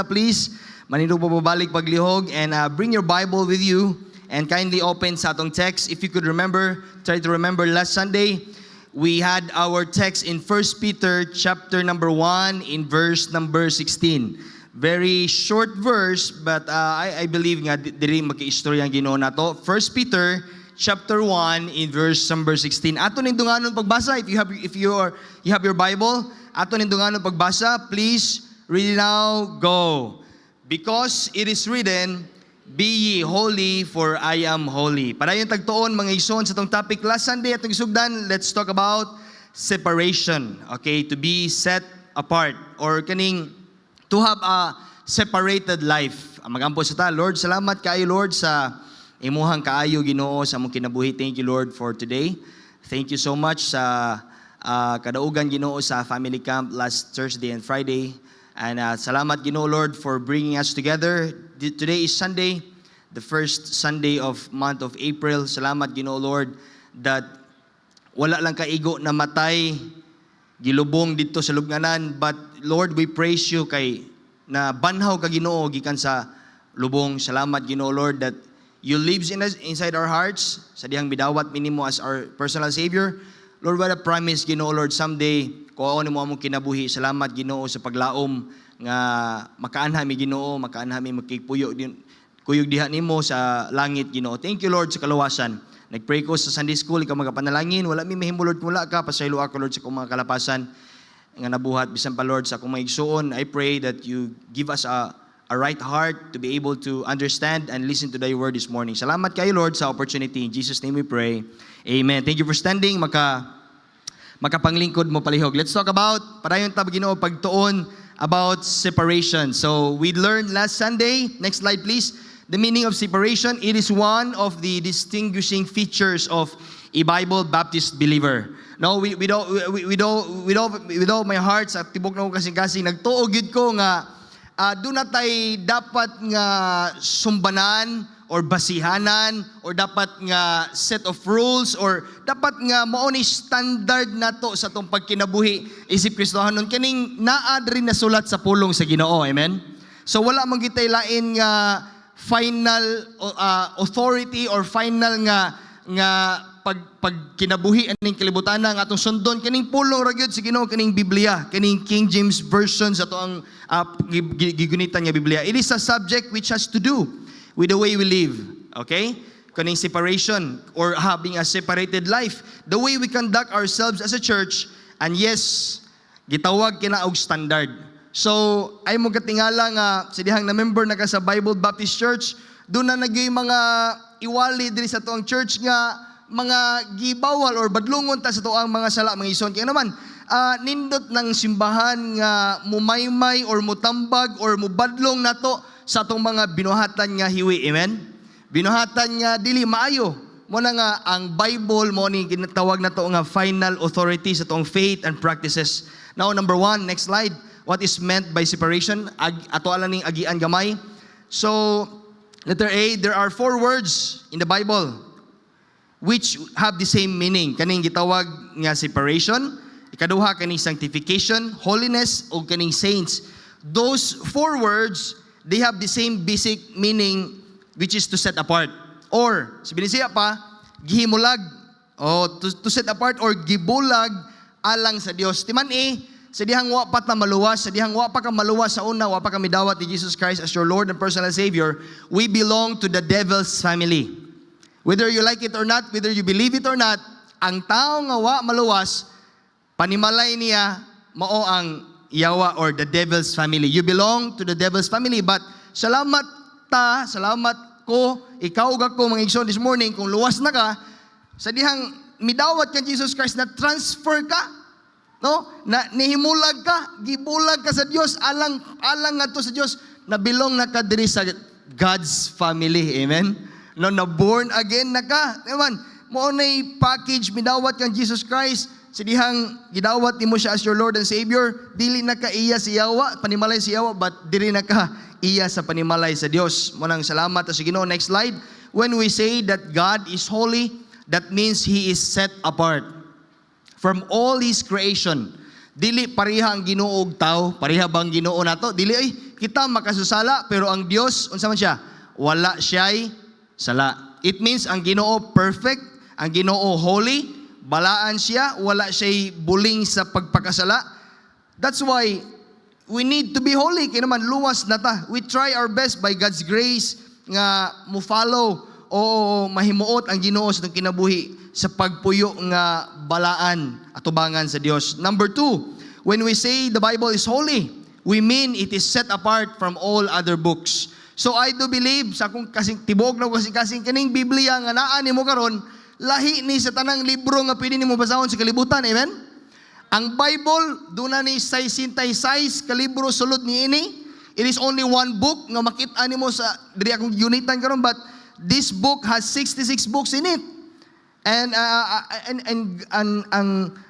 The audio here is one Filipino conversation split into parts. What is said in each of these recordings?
Please, manindog po babalik paglihog and bring your Bible with you and kindly open sa atong text. If you could remember, try to remember last Sunday, we had our text in 1 Peter chapter number 1 in verse number 16. Very short verse, but I believe nga diri maki-istorya ang Ginoo nato. 1 Peter chapter 1 in verse number 16. Ato ning dunganon pagbasa if you have your Bible. Ato ning dunganon pagbasa, please read it now, go. Because it is written, be ye holy, for I am holy. Para yung tagtuon, mga ison sa itong topic last Sunday, atong isugdan, let's talk about separation. Okay, to be set apart. Or kaning, to have a separated life. Magampo sa ta, Lord, salamat kaayo, Lord, sa imuhang kaayo, Ginoo, sa mong kinabuhi. Thank you, Lord, for today. Thank you so much sa kadaugan, Ginoo, sa family camp last Thursday and Friday. And salamat, Ginoo, Lord, for bringing us together. Today is Sunday, the first Sunday of month of April. Salamat, Ginoo, Lord, that wala lang kaigo na matay, gilubong dito sa lubnganan. But Lord, we praise you kay na banhaw ka, Ginoo, gikan sa lubong. Salamat, Ginoo, Lord, that you lives inside our hearts. Sa dihang bidawat minimo as our personal Savior. Lord, what a promise, Ginoo, Lord, someday, kuha ni mo among kinabuhi. Salamat, Ginoo, sa paglaom nga makaanha mi, Ginoo, makaanha mi makikuyog diha nimo sa langit, Ginoo. Thank you, Lord, sa kaluwasan. Nagpray ko sa Sunday school, ikaw magapanalangin. Wala mi mahimo, Lord, mula ka. Pasaylo ako, Lord, sa akong mga kalapasan nga nabuhat. Bisan pa, Lord, sa akong mga igsuon, I pray that you give us a right heart to be able to understand and listen to thy word this morning. Salamat kayo, Lord, sa opportunity. In Jesus' name we pray. Amen. Thank you for standing. Makapanglingkod mo palihog. Let's talk about, parayon tab, Ginoo, pagtuon about separation. So we learned last Sunday, next slide please, the meaning of separation. It is one of the distinguishing features of a Bible Baptist believer. No, with all my heart, sa tibok na ko kasing-kasing, nagtuog yun ko nga, doon na tayo dapat nga sumbanan or basihanan or dapat nga set of rules or dapat nga mao ni standard nato sa tong pagkinabuhi isip Kristohanon kaning naa rin nasulat sa pulong sa Ginoo. Amen. So wala man gitay lain nga final authority or final nga pagkinabuhi aning kalibutan nga atong sundon kaning pulong ra gyud sa Ginoo, kaning Biblia, kaning King James version sa to ang gigunitan nga Biblia. It is a subject which has to do with the way we live, okay? Kaning separation or having a separated life, the way we conduct ourselves as a church, and yes, gitawag kina og standard. So, ay mo katingala nga sa dihang na member na ka sa Bible Baptist Church, doon na nagyoy mga iwali diri sa tuang church nga mga gibawal or badlungon ta sa tuang mga sala, mga ison. Kaya naman, nindot ng simbahan nga mumaymay or mutambag or mubadlong nato sa atong mga binuhatan nga hiwi. Amen? Binuhatan nga dili maayo. Mo na nga ang Bible mo ni ginatawag na to nga final authority sa atong faith and practices. Now, number 1, next slide. What is meant by separation? Ato ala ning agian gamay. So, letter A, there are 4 words in the Bible which have the same meaning. Kaning gitawag nga separation, ikaduha kaning sanctification, holiness, o kaning saints. Those 4 words, they have the same basic meaning, which is to set apart. Or, sabi siya pa, gihimulag, o to set apart or gibulag alang sa Dios. Timan sa dihang wa pa ta maluwas, sa dihang wa pa ka maluwas sa una, wa pa ka midawat ni Jesus Christ as your Lord and personal Savior, we belong to the devil's family. Whether you like it or not, whether you believe it or not, ang tao nga wa maluwas, panimalay niya, mao ang yawa or the devil's family. You belong to the devil's family. But salamat ko, ikaw ug ako mga igsoon this morning, kung luwas na ka, sa dihang midawat ka Jesus Christ na transfer ka, no? Na nihimulag ka, gibulag ka sa Dios, alang ngadto sa Dios, na belong na ka diri sa God's family. Amen. No, na born again na ka. Naman, mo nay package midawat kang Jesus Christ. Sa dihang gidawat nimo siya as your Lord and Savior, dili na ka iya sa yawa, panimalay sa yawa, but dili na ka iya sa panimalay sa Dios. Munang salamat sa Ginoo. Next slide. When we say that God is holy, that means He is set apart from all His creation. Dili pareha ang Ginoo og tao, pareha bang Ginoo nato? Dili ay kita makasusala, pero ang Dios, unsa man siya? Wala siya'y sala. It means ang Ginoo perfect, ang Ginoo holy, balaan siya, wala siya'y buling sa pagpakasala. That's why we need to be holy. Kaya naman, luwas na ta. We try our best by God's grace nga mo follow o mahimuot ang Ginoo sa itong kinabuhi sa pagpuyo nga balaan at tubangan sa Dios. Number 2, when we say the Bible is holy, we mean it is set apart from all other books. So I do believe sa akong kasing tibok na kasing kaning Biblia nga naa nimo karon, lahi ni sa tanang libro nga pwede nimo basahon sa kalibutan. Amen? Ang Bible duna ni 66 ka libro sulod niini. It is only one book nga makita nimo sa diri akong unitan karon, but this book has 66 books in it. And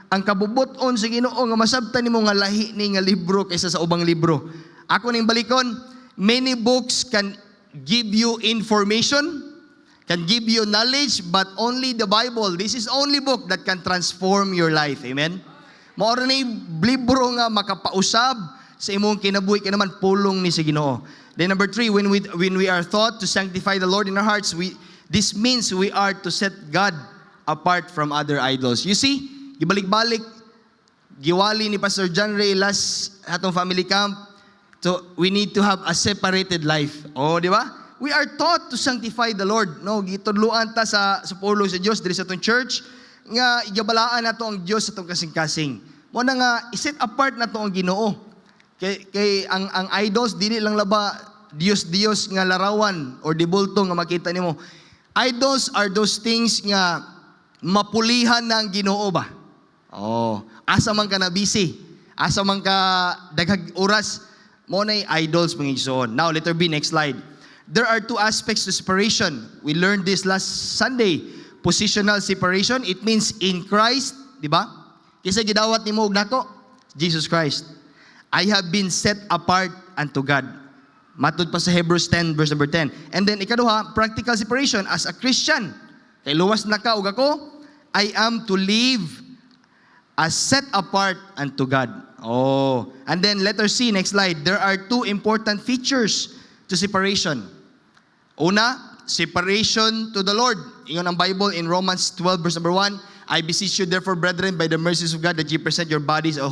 ang kabubuton sa Ginoo nga masabtan nimo nga lahi ni nga libro kaysa sa ubang libro. Ako ning balikon, many books can give you information, can give you knowledge, but only the Bible, this is only book that can transform your life. Amen? Maoro ni libro nga makapausab sa imong kinabuhi kay naman pulong ni sa Ginoo. Then number 3, when we are taught to sanctify the Lord in our hearts, this means we are to set God apart from other idols. You see, gibalik-balik giwali ni Pastor John Ray last atong family camp. So we need to have a separated life. Oh, di ba? We are taught to sanctify the Lord. No, gitudluan ta sa pulong sa Dios diri sa atong church nga igabalaan nato ang Dios sa atong kasing-kasing. Mo na nga i-set apart nato ang Ginoo. Kay ang idols dili lang laba Dios nga larawan or dibulto nga makita nimo. Idols are those things nga mapulihan na ang Ginoo ba? Oh, asa man ka na busy, asa man ka daghag oras, mo na idols mga igsoon. Now, letter B, next slide. There are 2 aspects to separation. We learned this last Sunday. Positional separation, it means in Christ, di ba? Kisa gidawat nimo og nato, Jesus Christ. I have been set apart unto God. Matud pa sa Hebrews 10 verse number 10. And then ikaduha, practical separation as a Christian. Kay luwas na ka ug ako, I am to live as set apart unto God. Oh, and then letter C, next slide. There are 2 important features to separation. Una, separation to the Lord. Ingon ang Bible in Romans 12 verse number 1. I beseech you therefore, brethren, by the mercies of God, that ye present your bodies a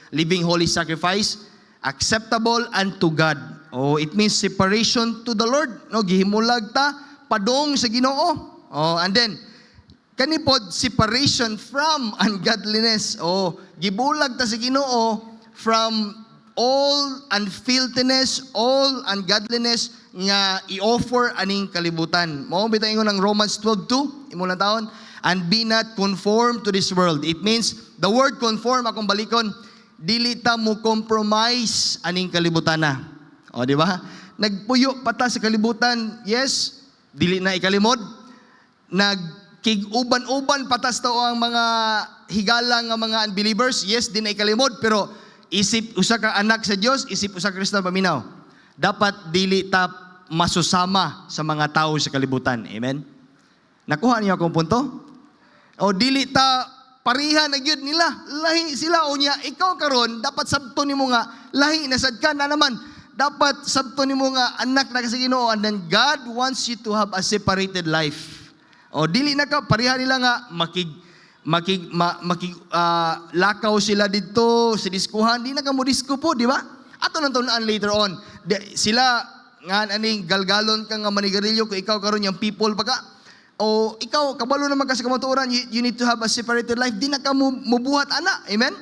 living holy sacrifice, acceptable unto God. Oh, it means separation to the Lord. No, gihimulag ta padong sa Ginoo. Oh, and then kanipod separation from ungodliness. Oh, gibulag ta sa Ginoo from all unfilthiness, all ungodliness nga i-offer aning kalibutan. Mao bitaw ingon ng Romans 12:2, imo lang taon, and be not conformed to this world. It means the word conform akong balikon, dili ta mo compromise aning kalibutan na. O di ba? Nagpuyo pata sa kalibutan, yes, dili na ikalimod. Nagkig-uban-uban patas to ang mga higala nga mga unbelievers, yes, di na ikalimod, pero isip usa ka anak sa Dios, isip usa ka Kristo paminaw. Dapat dili ta masusama sa mga tao sa kalibutan. Amen? Nakuha niyo akong punto? O dili ta pariha na gyud nila. Lahi sila o niya. Ikaw karon dapat sabto nimo nga lahi na sad ka na naman. Dapat sabto nimo nga anak na sa Ginoo, and then God wants you to have a separated life. O dili na ka pariha nila nga lakaw sila dito sa diskuhan. Di na ka mo disko po, di ba? Ato nang tunaan later on. Sila nga aning galgalon ka nga manigarilyo kung ikaw karon yung people pa ka. O ikaw, kabalo naman ka sa kamatuoran, you need to have a separated life. Di na ka mubuhat ana. Amen?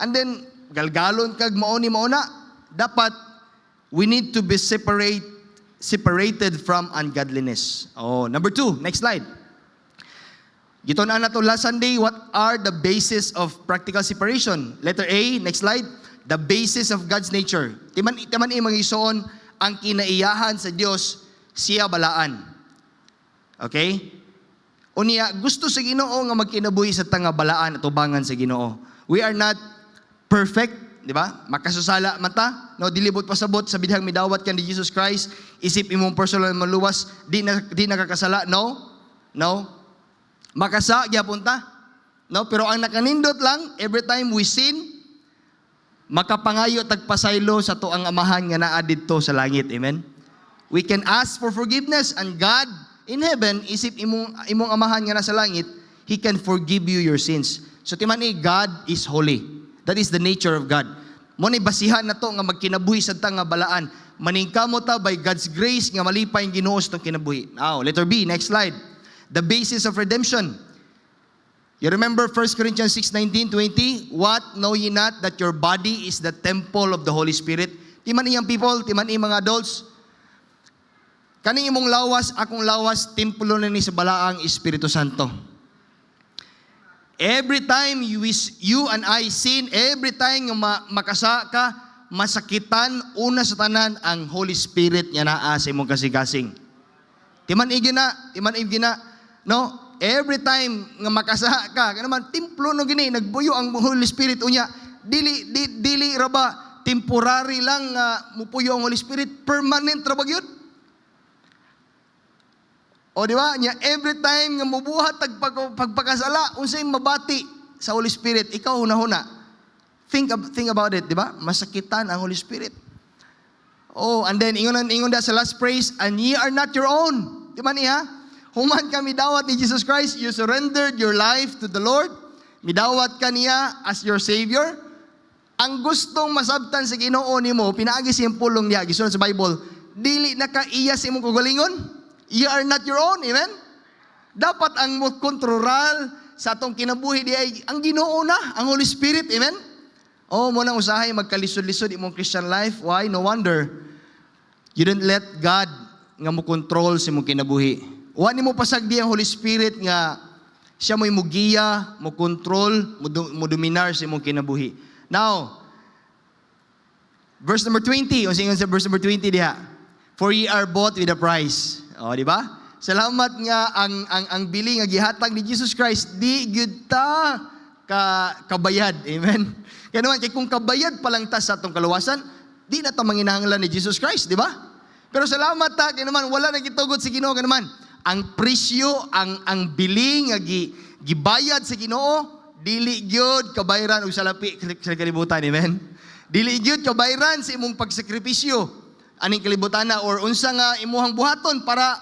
And then, galgalon kag maoni mauna. Dapat, we need to be separated from ungodliness. Oh, number 2, next slide. Giton na to last Sunday, what are the basis of practical separation? Letter A, next slide. The basis of God's nature. Timan mga isuon, ang kinaiyahan sa Dios, siya balaan. Okay? Unya, gusto sa Ginoo nga magkinabuhi sa tanga balaan at ubangan sa Ginoo. We are not perfect, di ba? Makasusala mata, no, dilibot pasabot sa bidhang midawat kan ni Jesus Christ, isip imong personal maluwas, di nakakasala, no? Makasa gyapon ta. No, pero ang nakanindot lang every time we sin, makapangayo tagpasaylo sa to ang amahan nga naa didto sa langit. Amen? We can ask for forgiveness and God in heaven, isip imong amahan nga nasa langit, He can forgive you your sins. So timani, God is holy. That is the nature of God. Mo ni basihan na to nga magkinabuhi sa nga balaan. Maningkamo ta by God's grace nga malipay ang Ginoo sa kinabuhi. Now, letter B, next slide. The basis of redemption. You remember 1 Corinthians 6:19-20? What know ye not that your body is the temple of the Holy Spirit? Timan iyang people, timan iyang mga adults. Kaning imong lawas, akong lawas, templo na ni sa balaang Espiritu Santo. Every time you and I sin, every time makasa ka, masakitan, una sa tanan, ang Holy Spirit niya naa sa imong kasing-kasing. Timan igina, no? Every time nga makasa ka, naman, templo no gini, nagbuyo ang Holy Spirit unya, dili raba, temporary lang mupuyo ang Holy Spirit, permanent raba gyud. O di ba? Nya every time nga mubuhat pagpakasala, unsay mabati sa Holy Spirit, ikaw hunahuna. Think about it, di ba? Masakitan ang Holy Spirit. Oh, and then ingon da sa last praise, and ye are not your own. Di ba niya? Human ka midawat ni Jesus Christ, you surrendered your life to the Lord. Midawat ka niya as your Savior. Ang gustong masabtan sa Ginoo nimo, pinaagi siyang pulong niya, gisulod sa Bible, dili na ka iya sa imong kagalingon. You are not your own, amen? Dapat ang mo kontrol sa atong kinabuhi di ay ang Ginoo na, ang Holy Spirit, amen? Oh, mo nang usahay magkalisod-lisod imong Christian life. Why? No wonder you didn't let God nga mo control sa imong kinabuhi. Wa nimo pasagdi ang Holy Spirit nga siya mo giya, mo control, mo dominar sa imong kinabuhi. Now, verse number 20, o singon sa verse number 20 diha. For ye are bought with a price. O, di ba? Salamat nga ang bili nga gihatag ni Jesus Christ, di gyud ta kabayad. Amen. Kaya naman, kung kabayad pa lang ta sa atong kaluwasan, di na ta manginahanglan ni Jesus Christ, di ba? Pero salamat ta, kaya naman, wala na gitugot si Ginoo, kaya naman, ang presyo, ang bili nga gibayad sa Ginoo, dili gyud kabayran og salapi sa kalibutan, amen. Dili gyud kabayran sa imong pagsakripisyo aning kalibutan na or unsa nga imuhang buhaton para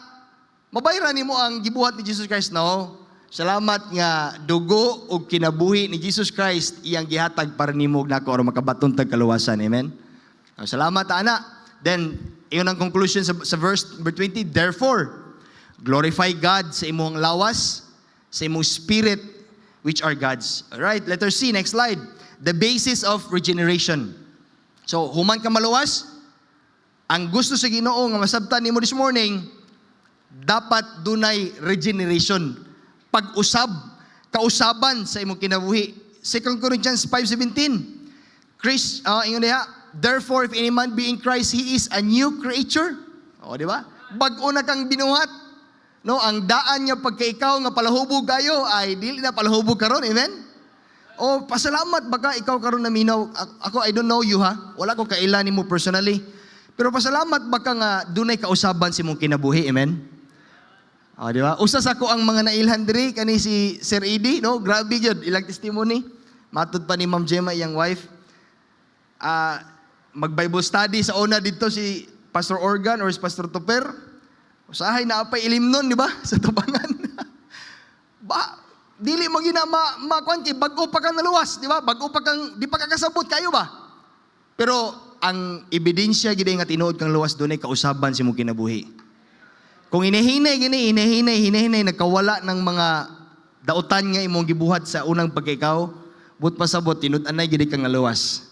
mabayran nimo ang gibuhat ni Jesus Christ. No. Salamat nga dugo ug kinabuhi ni Jesus Christ iyang gihatag para nimo nako or makabaton tag kaluwasan, amen. Salamat ana. Then iyon ang conclusion sa verse number 20. Therefore, glorify God sa imong lawas, sa imong spirit, which are God's. Alright, letter C, next slide. The basis of regeneration. So, human ka maluwas, ang gusto sa Ginoo nga masabtan nimo this morning, dapat dunay regeneration. Kausaban sa imong kinabuhi. 2 Corinthians 5:17. Ingon diha, therefore if any man be in Christ, he is a new creature. O, di ba? Bag-o na kang binuhat. No, ang daan niya pagka ikaw nga palahubog kayo ay dili na palahubog karon, amen? O pasalamat baka ikaw karon na minaw. Ako, I don't know you ha. Wala ko kailan nimo personally. Pero pasalamat baka nga dunay kausaban si mong kinabuhi, amen? O, di ba? Usas ako ang mga nailhan diri kani si Sir Eddie, no? Grabe gyud ilang testimony. Matud pa ni Ma'am Gemma iyang wife. Mag-Bible study sa una dito si Pastor Organ or si Pastor Tupper. Usahay na apay ilimnon, di ba? Sa tubangan. Dili mo gina makwanti, bago pa kang naluwas, di ba? Bago pa kang, di pa kakasabot kayo ba? Pero, ang ebidensya gid nga tinuod kang luwas dunay kausaban si mong kinabuhi. Kung hinahinay, nagkawala ng mga dautan nga imong gibuhat sa unang pagkaikaw, but pasabot, tinud-anay gid kang naluwas.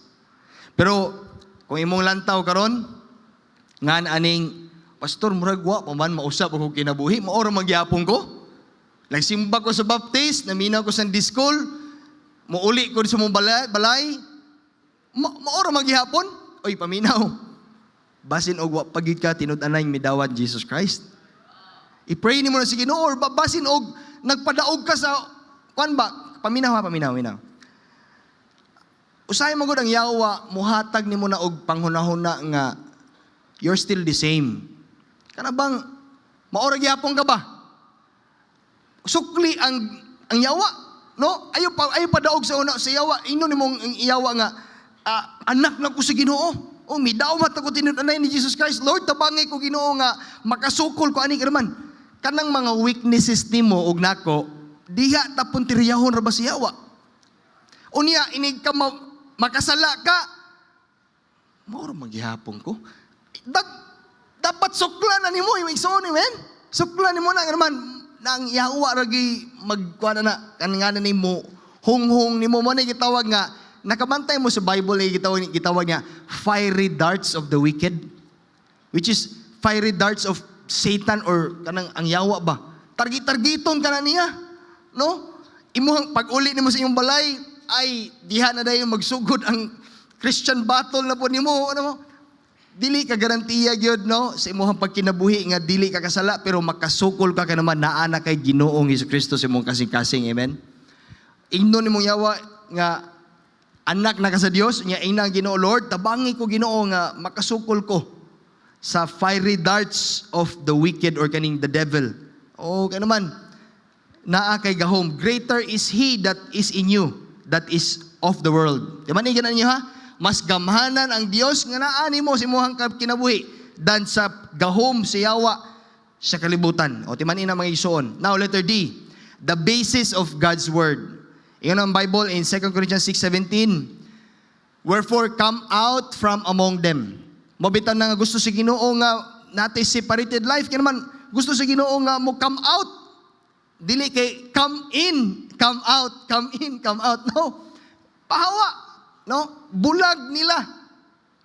Pero, kung imong lantaw karon, ngan aning, Pastor, murag wa pa man mausap ako kinabuhi, maora magyapon ko. Nagsimba ko sa baptist, naminaw ko sa discol, muuli ko sa mong balay, maora magyapon. Oy, paminaw. Basin og wa pagid ka tinud-anay midawat Jesus Christ. I-pray nimo na si Ginoo or basin og nagpadaog ka sa kuan ba? Paminaw. Usahay mo gud ang Yawa, muhatag nimo na og panghunahuna nga you're still the same. Kana bang maora gyapon ka ba? Sukli ang Yawa, no? Ayo pa daog sa una sa Yawa, ino nimong Yawa nga anak na ko sa Ginoo. O midawat ako tinunay ni Jesus Christ. Lord, tabangay ko Ginoo nga makasukol ko ani karaman. Kanang mga weaknesses nimo og nako, diha ta puntiryahon ra ba si Yawa. Unya inig ka makasala ka. Mao maghihapon ko. Dapat suklan na nimo imong igsoon, amen. Suklan nimo na karaman nang Yawa ragi magkuan na kanang nimo hunghong nimo mo ni gitawag nga nakabantay mo sa Bible ay gitawag niya fiery darts of the wicked, which is fiery darts of Satan or kanang ang Yawa ba. Targiton ka na niya, no? Imuhang pag-uli nimo sa iyong balay ay diha na dayon magsugod ang Christian battle na po nimo, ano mo? Dili ka garantiya gyud, no, sa imuhang pagkinabuhi nga dili ka kasala pero makasukol ka naman naa na kay Ginoong Hesukristo sa imong kasing-kasing, amen. Ingnon nimong Yawa nga anak na ka sa Dios, nya inang Ginoo, Lord, tabangi ko Ginoo nga makasukol ko sa fiery darts of the wicked or kaning the devil. O kaya naman, naa kay gahom, greater is He that is in you, that is of the world. Di man niya niyo ha? Mas gamhanan ang Dios nga naa nimo sa imong kinabuhi than sa gahom sa Yawa sa kalibutan. O timan ina mga igsoon. Now letter D, the basis of God's word. Iyon ang Bible in 2 Corinthians 6:17. Wherefore come out from among them. Mabitan na nga gusto si Ginoo nga natay separated life. Kaya naman gusto si Ginoo nga mo come out. Dili kay come in, come out, come in, come out. No. Pahawa. No? Bulag nila.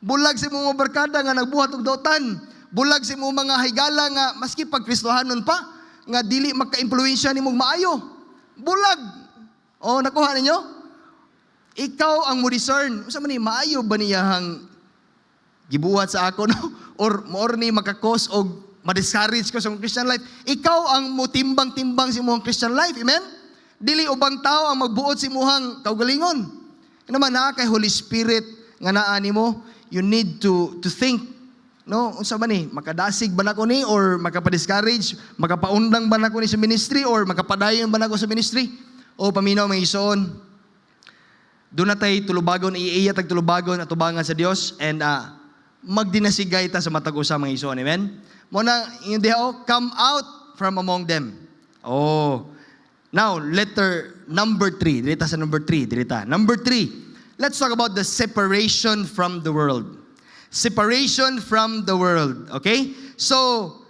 Bulag si mga barkada nga nagbuhat og dautan. Bulag si mga higala nga maski pag Kristohanon pa nga dili magka-impluwensya nimong maayo. Bulag. O, nakuha ninyo? Ikaw ang mo discern. Unsa man ni maayo ba niyahang gibuhat sa ako, no? Or more ni makakos og ma-discourage ko sa mong Christian life. Ikaw ang mo timbang-timbang sa imong Christian life. Amen? Dili ubang tao ang magbuot sa imong kaugalingon. Naman naa kay Holy Spirit nga naa nimo, you need to think, no? Unsa man ni makadasig ba nako ni or makapa-discourage, makapaundang ba nako ni sa ministry or makapadayon ba nako sa ministry? O paminaw mga igsoon, doon na tayo tulubagon, iiya tag tulubagon at tubangan sa Dios and magdinasigay ta sa matag usa mga igsoon, amen? Muna, yung diha, come out from among them. Oh, now, letter number 3, dirita sa number 3, dirita. Number 3, let's talk about the separation from the world. Separation from the world, okay? So,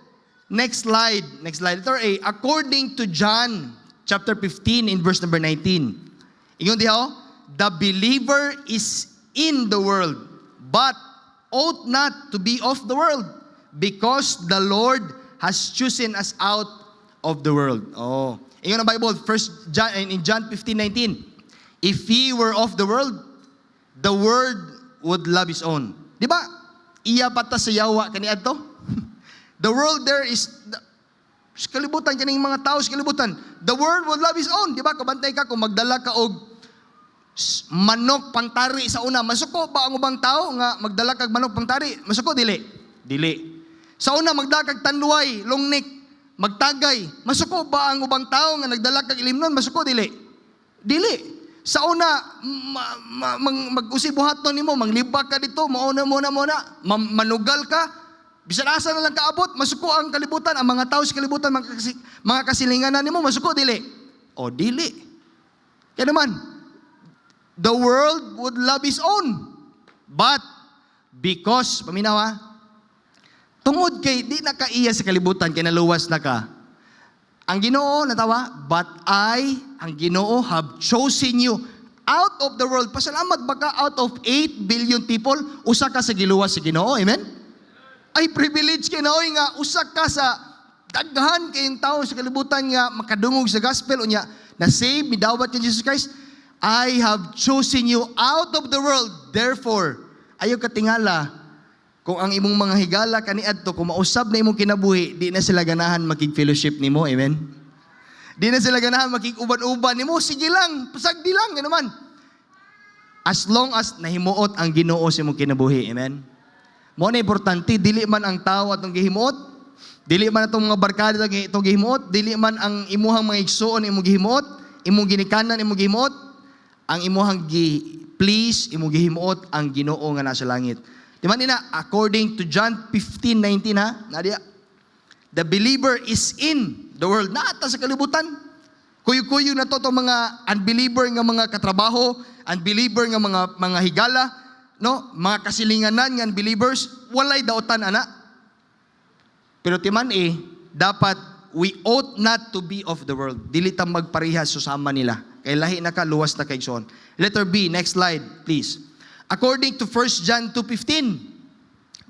next slide, letter A, according to John chapter 15 in verse number 19. Ingon diha, the believer is in the world, but ought not to be of the world, because the Lord has chosen us out of the world. Oh, ingon ang Bible, in John 15:19. If he were of the world would love his own. Di ba? Iya pata sa Yawa kaniadto. The world there is sa kalibutan, kaning mga tao sa kalibutan. The world will love his own. Di ba? Kabantay ka kung magdala ka og manok pangtari sa una. Masuko ba ang ubang tao nga magdala kag manok pangtari? Masuko, dili? Dili. Sa una, magdala kag tanduay, longnik, magtagay. Masuko ba ang ubang tao nga nagdala kag ilimnon? Masuko, dili? Dili. Sa una, mag-usibuhaton nimo, manglibak ka dito, mauna, manugal ka, bisan asa na lang kaabot, masuko ang kalibutan, ang mga tao sa kalibutan, mga kasilinganan nimo, masuko, dili? O, dili. Kaya naman, the world would love his own. But, because, paminawa, tungod kay, di na kaiya sa kalibutan, kaya naluwas na ka, ang Ginoo, natawa, but I, ang Ginoo, have chosen you out of the world. Pasalamat baka out of 8 billion people, usa ka sa giluwas sa Ginoo, amen? Ay privilege kay naoy nga usa ka sa daghan kayong tao sa kalibutan nga makadungog sa gospel unya na save midawat ni Jesus Christ. I have chosen you out of the world. Therefore, ayo katingala kung ang imong mga higala kaniadto kung mausab na imong kinabuhi, di na sila ganahan makig-fellowship nimo, amen. Di na sila ganahan makig-uban-uban nimo, sige lang, pasagdi lang naman. As long as nahimuot ang Ginoo sa imong kinabuhi, amen. Mo na importante, dili man ang tao atong gihimuot, dili man atong mga barkada atong gihimuot, dili man ang imuhang mga igsoon imong gihimuot, imong ginikanan imong gihimuot. ang imuhang please, imong gihimuot ang Ginoo nga nasa langit. Di man nina, according to John 15:19 ha, nadia, the believer is in the world. Naata sa kalibutan. Kuyo-kuyo na to mga unbeliever nga mga katrabaho, unbeliever nga mga higala, no? Mga kasilinganan nga unbelievers, walay daotan ana. Pero timan dapat we ought not to be of the world. Dili ta magparehas susama nila. Kay lahi na ka, luwas na kay igsoon. Letter B, next slide, please. According to 1 John 2:15,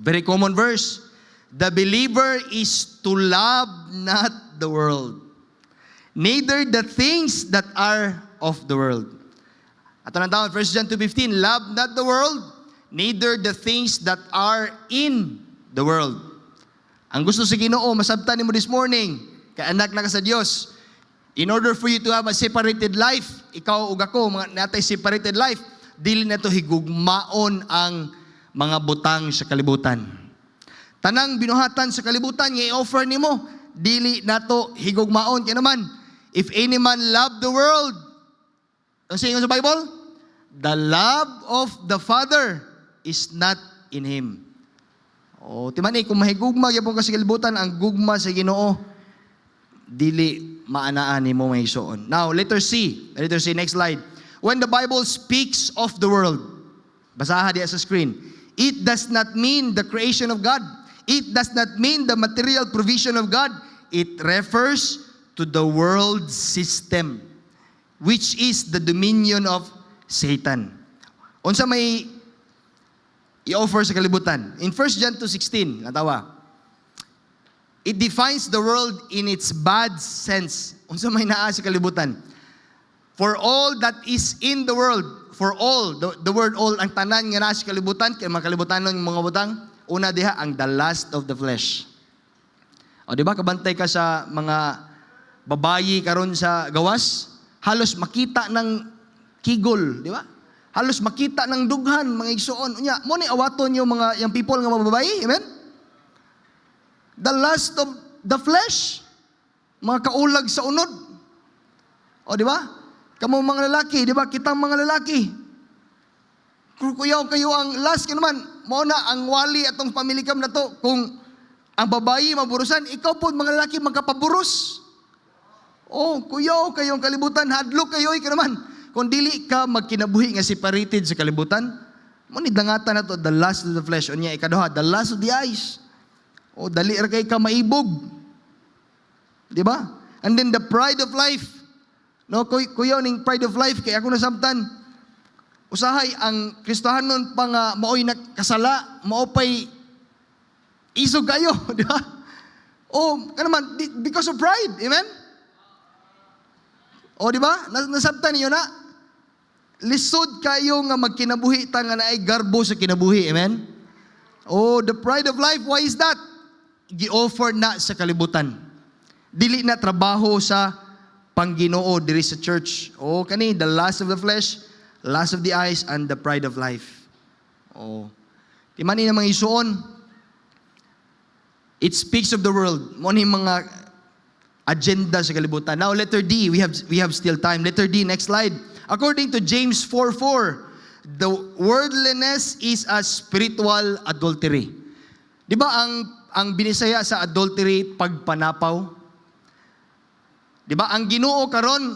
very common verse, the believer is to love not the world, neither the things that are of the world. Ato na down, 1 John 2:15, love not the world, neither the things that are in the world. Ang gusto sa Ginoo, masabtan nimo this morning, kay anak na ka sa Dios. In order for you to have a separated life, ikaw ug ako, natay separated life, dili na to higugmaon ang mga butang sa kalibutan. Tanang binuhatan sa kalibutan, i-offer nimo, dili na to higugmaon. Kaya naman, if any man love the world, ang sayo sa Bible, the love of the Father is not in him. O, timan kung mahigugma, yapon ka sa kalibutan, ang gugma sa Ginoo, dili maanaan ni mo may soon. Now, letter C, next slide. When the Bible speaks of the world, basaha diya sa screen, it does not mean the creation of God. It does not mean the material provision of God. It refers to the world system, which is the dominion of Satan. Unsa may i-offer sa kalibutan? In 1 John 2:16, natawa, it defines the world in its bad sense. Unsa may naa sa kalibutan? For all that is in the world, for all, the word all, ang tanan nga naa sa kalibutan, kaya makalibutan ng mga butang, una diha, ang the lust of the flesh. O di ba, kabantay ka sa mga babayi karon sa gawas, halos makita ng kigol, di ba? Halos makita ng dughan, mga igsoon. Unya, mo ni awaton yung people nga mga babayi, amen? The lust of the flesh, mga kaulag sa unod. O di ba? Kamo mga lalaki, di ba? Kitang mga lalaki. Kuyaw kayo ang last naman. Mo na ang wali atong pamilikam na to. Kung ang babayi maburusan, ikaw po mga lalaki magkapaburus. Oh, kuyaw kayo ang kalibutan, hadlok kayo naman. Kung dili ka magkinabuhi nga separated sa kalibutan, mo ni dangatan na to, the lust of the flesh. O niya, ikaduha, the lust of the eyes. O dali ra kay ka maibog. Di ba? And then the pride of life. No, kuyaw ning pride of life kay ako nasabtan. Usahay ang Kristohanon pa nga maoy nakasala, maopay isog kayo, di ba? O kanaman because of pride, amen? O di ba? Nasabtan niyo na lisod kayo nga magkinabuhi ta nga naay garbo sa kinabuhi, amen? Oh, the pride of life, why is that? Gi-offer na sa kalibutan. Dili na trabaho sa Pangginoo diri sa church. Oh, kani the lust of the flesh, lust of the eyes, and the pride of life. Oh. Di man ni mga isuon. It speaks of the world. Mo ni mga agenda sa kalibutan. Now letter D, we have still time. Letter D, next slide. According to James 4:4, the worldliness is a spiritual adultery. Di ba ang binisaya sa adultery, pagpanapaw? Di ba? Ang Ginoo karon,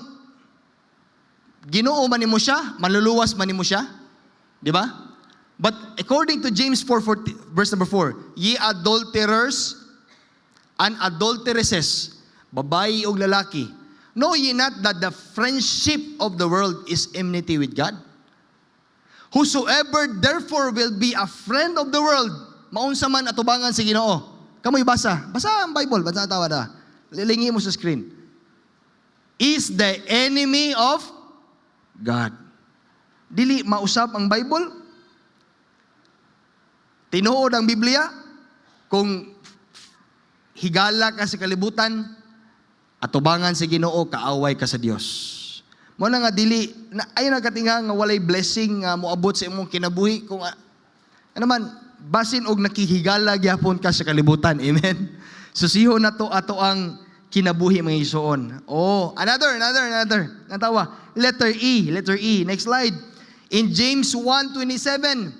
Ginoo man nimo siya, manluluwas man nimo siya. Di ba? But according to James 4:4, verse number 4, ye adulterers and adulteresses, babayi o lalaki, know ye not that the friendship of the world is enmity with God? Whosoever therefore will be a friend of the world, maunsa man atubangan sa Ginoo. Kamoy basa ang Bible, basa tawa da. Lilingi mo sa screen. Is the enemy of God. Dili mausap ang Bible. Tinuod ang Biblia. Kung higala ka sa kalibutan, atubangan sa Ginoo, kaaway ka sa Dios. Mo na nga dili ay nagatinga nga walay blessing nga moabot sa imong kinabuhi kung ano man basin og nakihigala gyapon ka sa kalibutan. Amen. Susiho na to ato ang kinabuhi mga igsoon. Oh, another. Natawa. Letter E. Next slide. In James 1:27,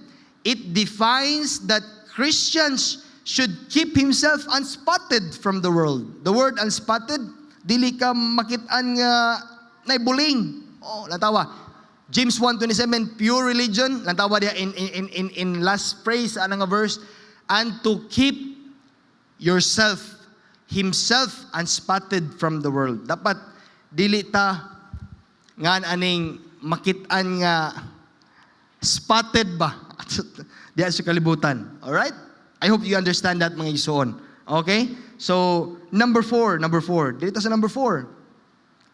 it defines that Christians should keep himself unspotted from the world. The word unspotted, dili ka makitaan nga naibuling. Oh, natawa. James 1:27, pure religion, natawa dia in last phrase ana nga verse, and to keep himself unspotted from the world. Dapat dili ta nga aning makitaan nga spotted ba diya sa kalibutan. All right? I hope you understand that mga igsoon. Okay? So, number 4. Dito sa number 4.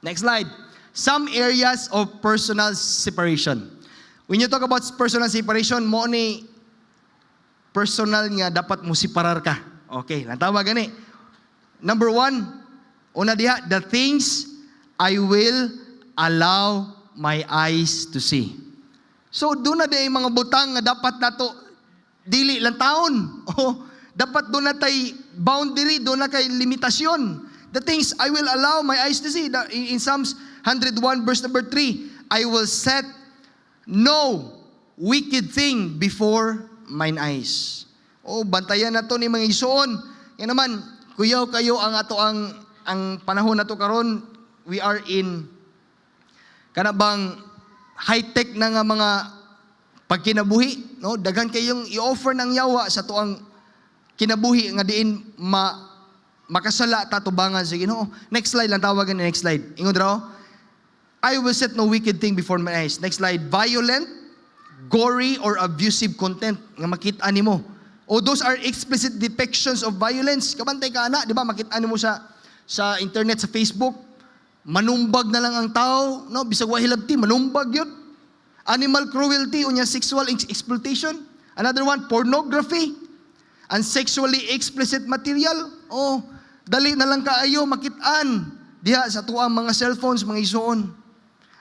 Next slide. Some areas of personal separation. When you talk about personal separation, mo ni personal nga dapat mo separar ka. Okay, natawa gani. Number 1, una diha, the things I will allow my eyes to see. So, doon na di mga butang nga dapat nato dili lang taon. Oh, dapat doon na tay boundary, doon na kay limitasyon. The things I will allow my eyes to see. In Psalms 101 verse number 3, I will set no wicked thing before mine eyes. Oh, bantayan na to ni mga igsoon. Yan naman, kuyaw kayo ang ato ang panahon na to karon, we are in kanabang high-tech na nga mga pagkinabuhi, no? Daghan kayong i-offer ng yawa sa tuang kinabuhi nga diin makasala tatubangan sa Ginoo. Next slide lang tawagan ni next slide. Ingon raw, I will set no wicked thing before my eyes. Next slide, violent, gory or abusive content nga makita nimo. Oh, those are explicit depictions of violence. Kabantay ka ana, di ba? Makita nimo sa internet, sa Facebook, manumbag na lang ang tao, no? Bisag wa hilabti, manumbag yun. Animal cruelty, unya sexual exploitation. Another one, pornography and sexually explicit material. Oh, dali na lang kaayo makitaan diha sa tuang mga cellphones, mga igsoon.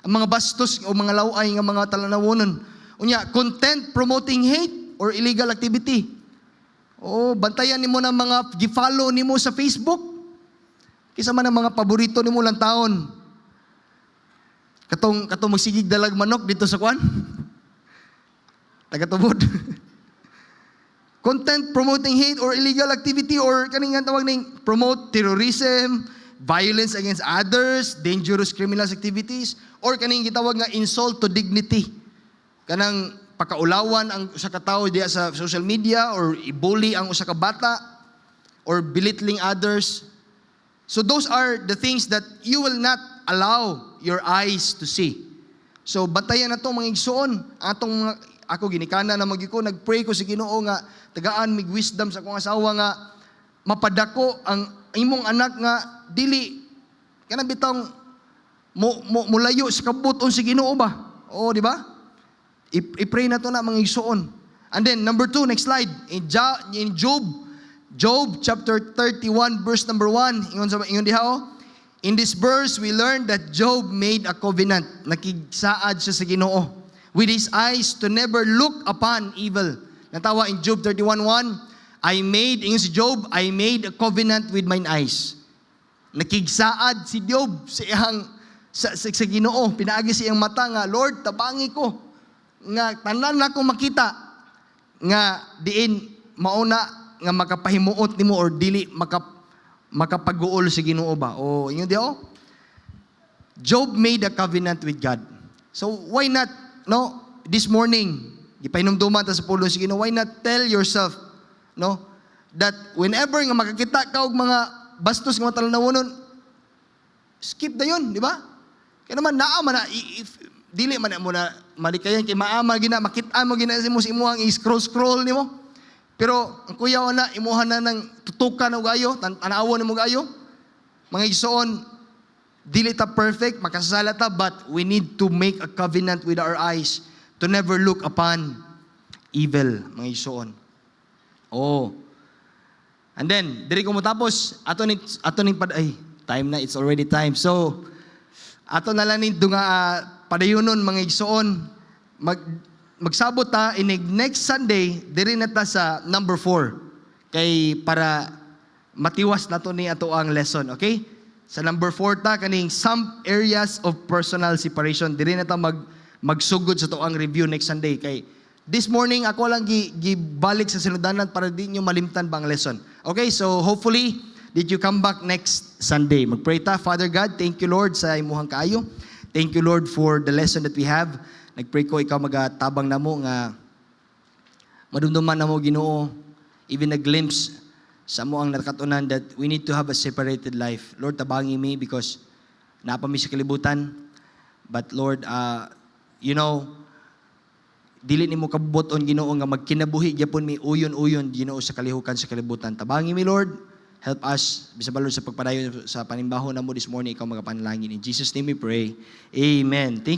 Ang mga bastos o mga laway nga mga talanawonon. Unya, content promoting hate or illegal activity. Oh, bantayan nimo ng mga gi-follow nimo sa Facebook. Kisa man ang mga paborito nimo lang taon. Katong magsigig dalag manok dito sa kwan. Tagatubod. Content promoting hate or illegal activity or kaning nga tawag ning promote terrorism, violence against others, dangerous criminal activities, or kaning gitawag nga insult to dignity. Kanang pakaulawan ang usa ka tawo diya sa social media or i-bully ang usa ka bata or belittling others. So those are the things that you will not allow your eyes to see. So batayan na to mga igsoon. Atong ako ginikana na magiko, nagpray ko sa Ginoo nga tagaan mig wisdom sa akong asawa nga mapadako ang imong anak nga dili kanang bitong mulayo sa kabuton sa Ginoo ba? Oo, di ba? I-pray na to na mga igsoon. And then number 2, next slide. In Job chapter 31 verse number 1, ingon diha oh. In this verse, we learn that Job made a covenant. Nakigsaad siya sa Ginoo with his eyes to never look upon evil. Natawa in Job 31:1, ingon si Job, I made a covenant with mine eyes. Nakigsaad si Job sa iyang sa Ginoo. Pinaagi sa iyang mata nga, Lord, tabangi ko nga tanan na ko makita nga diin mauna nga makapahimuot nimo or dili makapag-uol sa Ginoo ba? O inyo di oh. Job made a covenant with God. So why not, no, this morning, ipahinumduman ta sa pulo sa Ginoo, why not tell yourself, no, that whenever nga makakita ka og mga bastos nga talanawonon, skip na yun, di ba? Kaya naman naama na, if dili man mo na malikayan kay maama gina, makita mo gina sa imuhang i-scroll nimo. Pero ang kuya na imuha na ng tutukan og ayo, tanawa nimo gayo. Mga igsoon, dili ta perfect, makasasala ta, but we need to make a covenant with our eyes to never look upon evil, mga igsoon. Oh. And then, diri ko mo tapos, ato ni time na, it's already time. So, ato na lang nito nga padayunon mga igsoon, magsabot ta inig next Sunday diri na ta sa number 4 kay para matiwas na to ni ato ang lesson, okay? Sa number 4 ta, kaning some areas of personal separation. Diri na ta magsugod sa to ang review next Sunday. Kay this morning, ako lang gibalik sa sinudanan para di nyo malimtan bang lesson. Okay, so hopefully, did you come back next Sunday? Magpray ta. Father God, thank you Lord sa imuhang kaayo. Thank you Lord for the lesson that we have. Nagpray ko ikaw magatabang namo nga madumduman namo Ginoo, even a glimpse sa mo ang nakatunan that we need to have a separated life. Lord, tabangi me because napami sa kalibutan. But Lord, dili nimo kabubuton Ginoo nga magkinabuhi gyapon mi uyon-uyon Ginoo sa kalihukan sa kalibutan. Tabangi mi Lord, help us bisag balod sa pagpadayon sa panimbaho namo this morning, ikaw magapanalangin. In Jesus name we pray. Amen. Thank you.